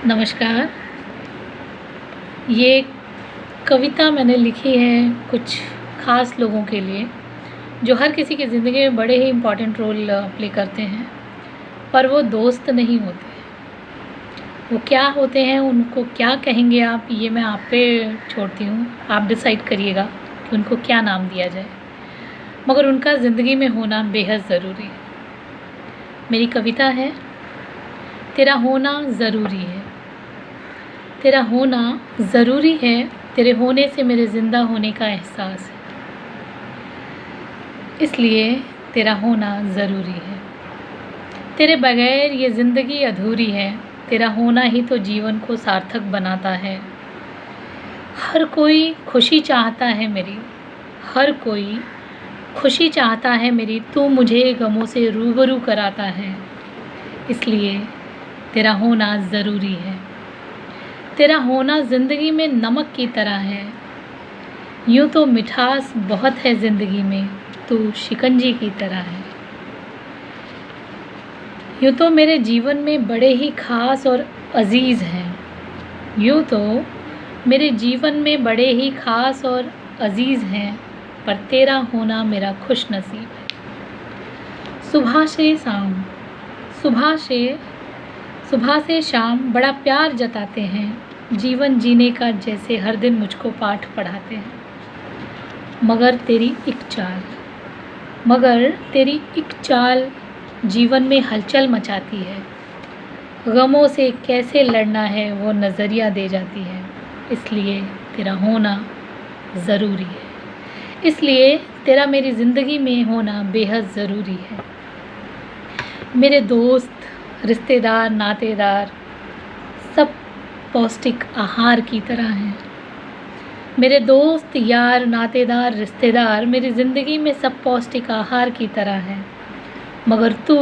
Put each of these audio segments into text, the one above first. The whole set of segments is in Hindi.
नमस्कार। ये कविता मैंने लिखी है कुछ ख़ास लोगों के लिए, जो हर किसी की ज़िंदगी में बड़े ही इम्पोर्टेंट रोल प्ले करते हैं, पर वो दोस्त नहीं होते। वो क्या होते हैं, उनको क्या कहेंगे आप, ये मैं आप पे छोड़ती हूँ। आप डिसाइड करिएगा कि उनको क्या नाम दिया जाए, मगर उनका ज़िंदगी में होना बेहद ज़रूरी है। मेरी कविता है, तेरा होना ज़रूरी है। तेरा होना ज़रूरी है, तेरे होने से मेरे ज़िंदा होने का एहसास है, इसलिए तेरा होना ज़रूरी है। तेरे बगैर ये ज़िंदगी अधूरी है, तेरा होना ही तो जीवन को सार्थक बनाता है। हर कोई खुशी चाहता है मेरी, हर कोई खुशी चाहता है मेरी, तू मुझे गमों से रूबरू कराता है, इसलिए तेरा होना ज़रूरी है। तेरा होना ज़िंदगी में नमक की तरह है, यूँ तो मिठास बहुत है ज़िंदगी में, तू शिकंजी की तरह है। यूँ तो मेरे जीवन में बड़े ही ख़ास और अजीज़ हैं, यूँ तो मेरे जीवन में बड़े ही ख़ास और अजीज़ हैं, पर तेरा होना मेरा खुश नसीब है। सुबह से शाम, सुबह से शाम बड़ा प्यार जताते हैं, जीवन जीने का जैसे हर दिन मुझको पाठ पढ़ाते हैं। मगर तेरी एक चाल जीवन में हलचल मचाती है, गमों से कैसे लड़ना है वो नज़रिया दे जाती है, इसलिए तेरा होना ज़रूरी है। इसलिए तेरा मेरी ज़िंदगी में होना बेहद ज़रूरी है। मेरे दोस्त, रिश्तेदार, नातेदार सब पौष्टिक आहार की तरह हैं। मेरे दोस्त, यार, नातेदार, रिश्तेदार मेरी ज़िंदगी में सब पौष्टिक आहार की तरह हैं, मगर तू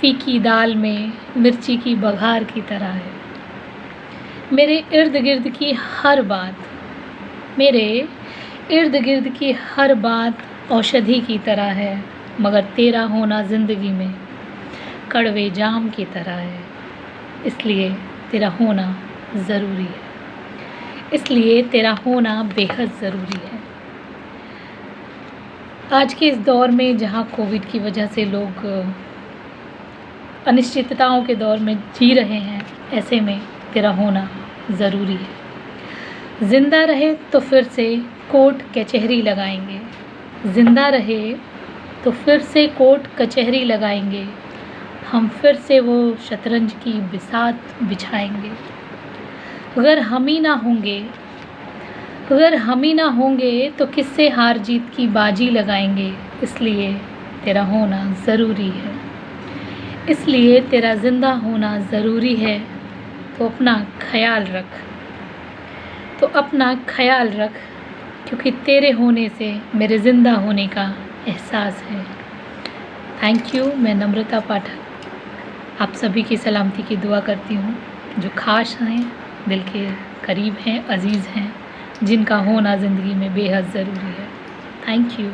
फीकी दाल में मिर्ची की बघार की तरह है। मेरे इर्द गिर्द की हर बात औषधि की तरह है, मगर तेरा होना ज़िंदगी में कड़वे जाम की तरह है, इसलिए तेरा होना ज़रूरी है। इसलिए तेरा होना बेहद ज़रूरी है। आज के इस दौर में जहाँ कोविड की वजह से लोग अनिश्चितताओं के दौर में जी रहे हैं, ऐसे में तेरा होना ज़रूरी है। ज़िंदा रहे तो फिर से कोर्ट कचहरी लगाएंगे, ज़िंदा रहे तो फिर से कोर्ट कचहरी लगाएंगे, हम फिर से वो शतरंज की बिसात बिछाएंगे। अगर हम ही ना होंगे तो किससे हार जीत की बाजी लगाएंगे, इसलिए तेरा होना ज़रूरी है। इसलिए तेरा ज़िंदा होना ज़रूरी है, तो अपना ख्याल रख, क्योंकि तेरे होने से मेरे ज़िंदा होने का एहसास है। Thank you. मैं नम्रता पाठक आप सभी की सलामती की दुआ करती हूँ, जो ख़ास हैं, दिल के करीब हैं, अजीज़ हैं, जिनका होना ज़िंदगी में बेहद ज़रूरी है। Thank you.